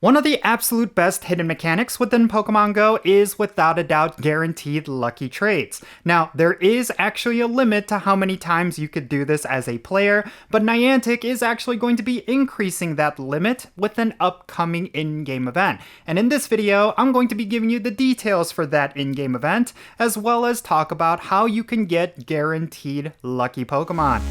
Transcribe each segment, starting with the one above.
One of the absolute best hidden mechanics within Pokemon Go is without a doubt guaranteed lucky trades. Now, there is actually a limit to how many times you could do this as a player, but Niantic is actually going to be increasing that limit with an upcoming in-game event. And in this video, I'm going to be giving you the details for that in-game event, as well as talk about how you can get guaranteed lucky Pokemon.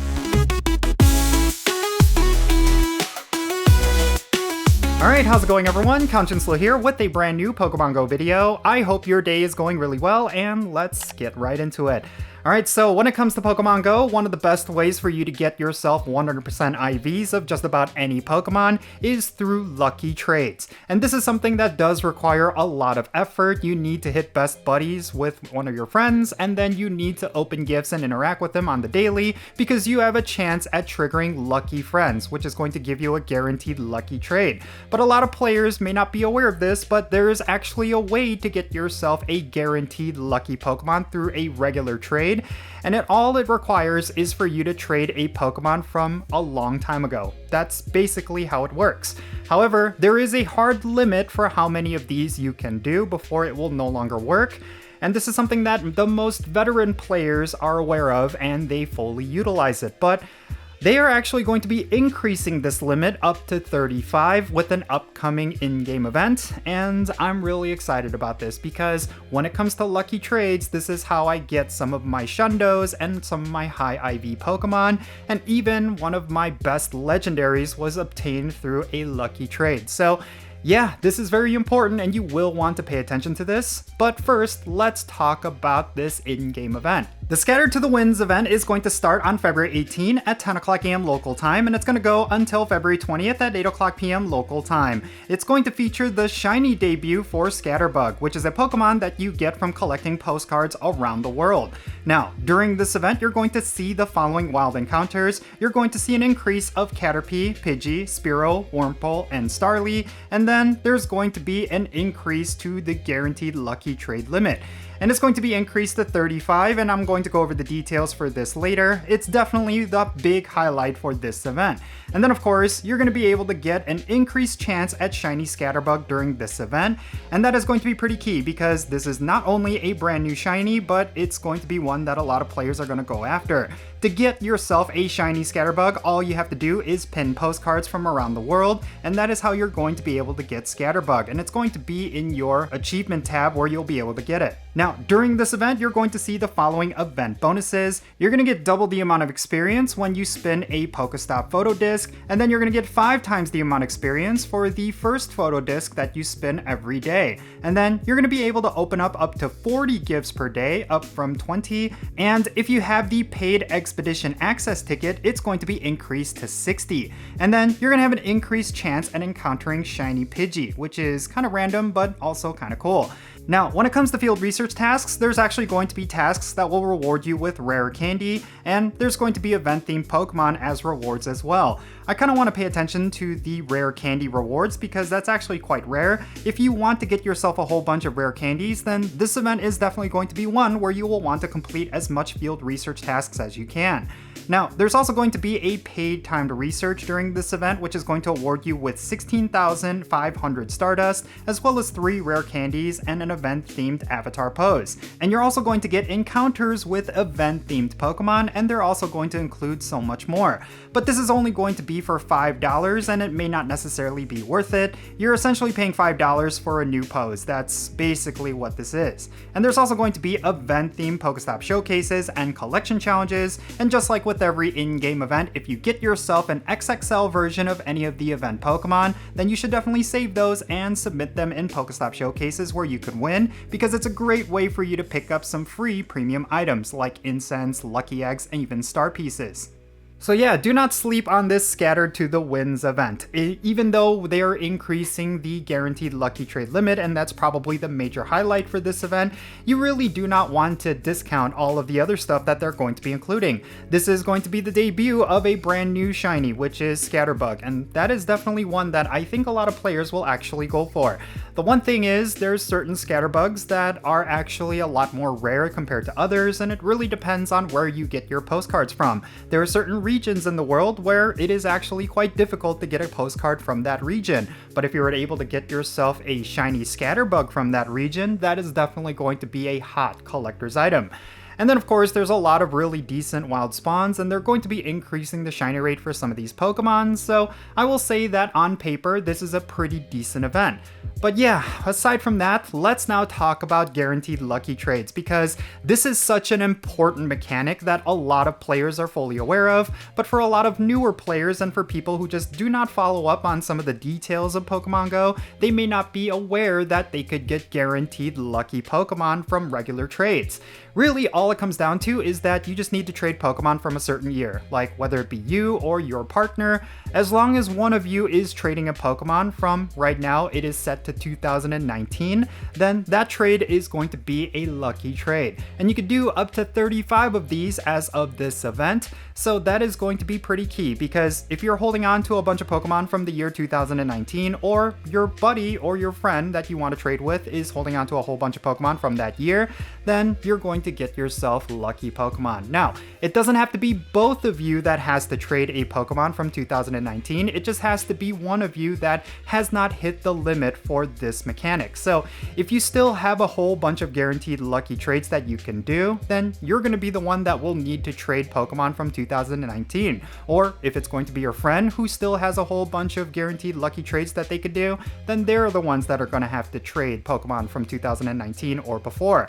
Alright, how's it going everyone? Jinsula here with a brand new Pokemon Go video. I hope your day is going really well, and let's get right into it. Alright, so when it comes to Pokemon Go, one of the best ways for you to get yourself 100% IVs of just about any Pokemon is through lucky trades. And this is something that does require a lot of effort. You need to hit best buddies with one of your friends, and then you need to open gifts and interact with them on the daily because you have a chance at triggering lucky friends, which is going to give you a guaranteed lucky trade. But a lot of players may not be aware of this, but there is actually a way to get yourself a guaranteed lucky Pokemon through a regular trade. And all it requires is for you to trade a Pokemon from a long time ago. That's basically how it works. However, there is a hard limit for how many of these you can do before it will no longer work. And this is something that the most veteran players are aware of and they fully utilize it. But they are actually going to be increasing this limit up to 35 with an upcoming in-game event, and I'm really excited about this because when it comes to lucky trades, this is how I get some of my SHUNDOS and some of my high IV Pokemon, and even one of my best legendaries was obtained through a lucky trade. So yeah, this is very important and you will want to pay attention to this. But first, let's talk about this in-game event. The Scattered to the Winds event is going to start on February 18 at 10 o'clock a.m. local time, and it's going to go until February 20th at 8 o'clock p.m. local time. It's going to feature the shiny debut for Scatterbug, which is a Pokemon that you get from collecting postcards around the world. Now, during this event, you're going to see the following wild encounters. You're going to see an increase of Caterpie, Pidgey, Spearow, Wurmple, and Starly, and then there's going to be an increase to the guaranteed lucky trade limit. And it's going to be increased to 35, and I'm going to go over the details for this later. It's definitely the big highlight for this event. And then of course, you're going to be able to get an increased chance at shiny Scatterbug during this event, and that is going to be pretty key because this is not only a brand new shiny, but it's going to be one that a lot of players are going to go after. To get yourself a shiny Scatterbug, all you have to do is pin postcards from around the world, and that is how you're going to be able to get Scatterbug, and it's going to be in your achievement tab where you'll be able to get it. Now, during this event, you're going to see the following event bonuses. You're going to get double the amount of experience when you spin a Pokestop photo disc, and then you're going to get 5 times the amount of experience for the first photo disc that you spin every day. And then you're going to be able to open up to 40 gifts per day, up from 20, and if you have the paid Expedition Access ticket, it's going to be increased to 60. And then you're going to have an increased chance at encountering shiny Pidgey, which is kind of random, but also kind of cool. Now, when it comes to field research tasks, there's actually going to be tasks that will reward you with rare candy, and there's going to be event-themed Pokemon as rewards as well. I kind of want to pay attention to the rare candy rewards because that's actually quite rare. If you want to get yourself a whole bunch of rare candies, then this event is definitely going to be one where you will want to complete as much field research tasks as you can. Now, there's also going to be a paid time to research during this event, which is going to award you with 16,500 Stardust, as well as 3 rare candies and an event-themed avatar pose. And you're also going to get encounters with event-themed Pokemon, and they're also going to include so much more. But this is only going to be for $5, and it may not necessarily be worth it. You're essentially paying $5 for a new pose. That's basically what this is. And there's also going to be event-themed Pokestop showcases and collection challenges, and just like with every in-game event, if you get yourself an XXL version of any of the event Pokemon, then you should definitely save those and submit them in Pokestop showcases where you could win, because it's a great way for you to pick up some free premium items like incense, lucky eggs, and even star pieces. So yeah, do not sleep on this Scattered to the Winds event. Even though they are increasing the guaranteed lucky trade limit, and that's probably the major highlight for this event, you really do not want to discount all of the other stuff that they're going to be including. This is going to be the debut of a brand new shiny, which is Scatterbug, and that is definitely one that I think a lot of players will actually go for. The one thing is, there's certain Scatterbugs that are actually a lot more rare compared to others, and it really depends on where you get your postcards from. There are certain regions in the world where it is actually quite difficult to get a postcard from that region. But if you were able to get yourself a shiny Scatterbug from that region, that is definitely going to be a hot collector's item. And then of course there's a lot of really decent wild spawns, and they're going to be increasing the shiny rate for some of these Pokemon, so I will say that on paper this is a pretty decent event. But yeah, aside from that, let's now talk about guaranteed lucky trades, because this is such an important mechanic that a lot of players are fully aware of, but for a lot of newer players and for people who just do not follow up on some of the details of Pokemon Go, they may not be aware that they could get guaranteed lucky Pokemon from regular trades. Really, all it comes down to is that you just need to trade Pokemon from a certain year, like whether it be you or your partner. As long as one of you is trading a Pokemon from, right now it is set to 2019, then that trade is going to be a lucky trade. And you could do up to 35 of these as of this event, so that is going to be pretty key, because if you're holding on to a bunch of Pokemon from the year 2019, or your buddy or your friend that you want to trade with is holding on to a whole bunch of Pokemon from that year, then you're going to get yourself lucky Pokemon. Now, it doesn't have to be both of you that has to trade a Pokemon from 2019, it just has to be one of you that has not hit the limit for this mechanic. So if you still have a whole bunch of guaranteed lucky trades that you can do, then you're going to be the one that will need to trade Pokemon from 2019. Or if it's going to be your friend who still has a whole bunch of guaranteed lucky trades that they could do, then they're the ones that are going to have to trade Pokemon from 2019 or before.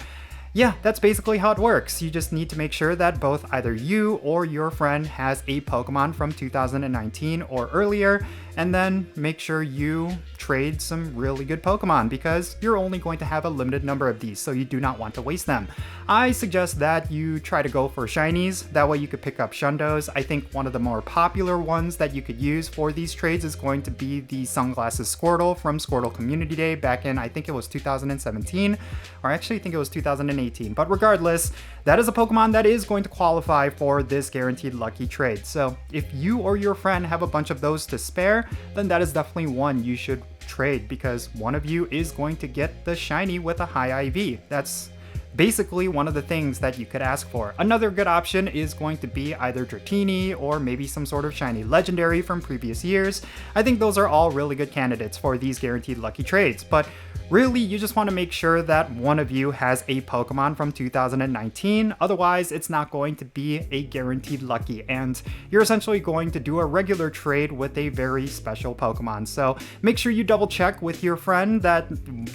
Yeah, that's basically how it works. You just need to make sure that both either you or your friend has a Pokemon from 2019 or earlier, and then make sure you trade some really good Pokemon, because you're only going to have a limited number of these, so you do not want to waste them. I suggest that you try to go for shinies, that way you could pick up Shundos. I think one of the more popular ones that you could use for these trades is going to be the Sunglasses Squirtle from Squirtle Community Day back in, I think it was 2017, or actually I think it was 2018, but regardless, that is a Pokemon that is going to qualify for this guaranteed lucky trade. So if you or your friend have a bunch of those to spare, then that is definitely one you should trade, because one of you is going to get the shiny with a high IV. That's basically one of the things that you could ask for. Another good option is going to be either Dratini or maybe some sort of shiny legendary from previous years. I think those are all really good candidates for these guaranteed lucky trades, but really you just want to make sure that one of you has a Pokemon from 2019, otherwise it's not going to be a guaranteed lucky, and you're essentially going to do a regular trade with a very special Pokemon. So make sure you double check with your friend that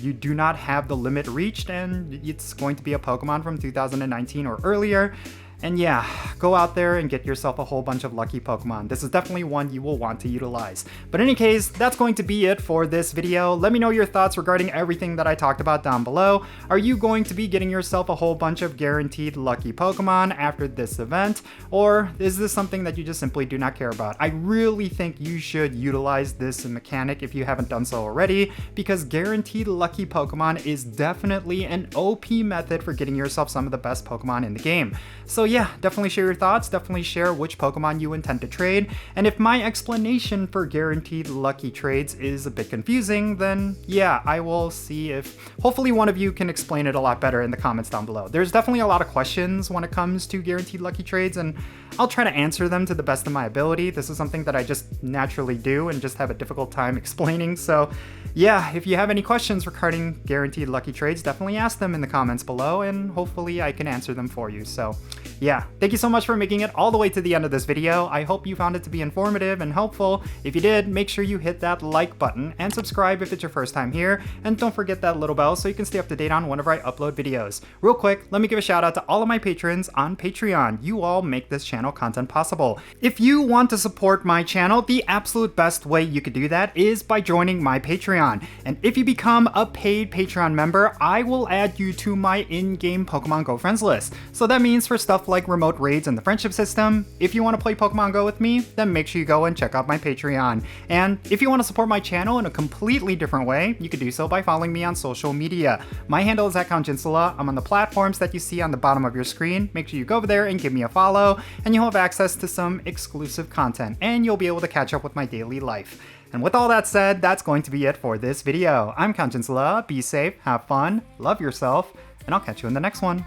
you do not have the limit reached and it's going to be a Pokemon from 2019 or earlier. And yeah, go out there and get yourself a whole bunch of lucky Pokemon. This is definitely one you will want to utilize. But in any case, that's going to be it for this video. Let me know your thoughts regarding everything that I talked about down below. Are you going to be getting yourself a whole bunch of guaranteed lucky Pokemon after this event? Or is this something that you just simply do not care about? I really think you should utilize this mechanic if you haven't done so already, because guaranteed lucky Pokemon is definitely an OP method for getting yourself some of the best Pokemon in the game. So yeah, definitely share your thoughts, definitely share which Pokemon you intend to trade, and if my explanation for guaranteed lucky trades is a bit confusing, then yeah, I will see if hopefully one of you can explain it a lot better in the comments down below. There's definitely a lot of questions when it comes to guaranteed lucky trades, and I'll try to answer them to the best of my ability. This is something that I just naturally do and just have a difficult time explaining, so yeah, if you have any questions regarding guaranteed lucky trades, definitely ask them in the comments below, and hopefully I can answer them for you. So yeah, thank you so much for making it all the way to the end of this video. I hope you found it to be informative and helpful. If you did, make sure you hit that like button and subscribe if it's your first time here, and don't forget that little bell so you can stay up to date on whenever I upload videos. Real quick, let me give a shout out to all of my patrons on Patreon. You all make this channel content possible. If you want to support my channel, the absolute best way you could do that is by joining my Patreon. And if you become a paid Patreon member, I will add you to my in-game Pokemon Go friends list. So that means for stuff like remote raids and the friendship system, if you want to play Pokemon Go with me, then make sure you go and check out my Patreon. And if you want to support my channel in a completely different way, you can do so by following me on social media. My handle is @Jinsula. I'm on the platforms that you see on the bottom of your screen. Make sure you go over there and give me a follow, and you'll have access to some exclusive content, and you'll be able to catch up with my daily life. And with all that said, that's going to be it for this video. I'm Jinsula. Be safe, have fun, love yourself, and I'll catch you in the next one.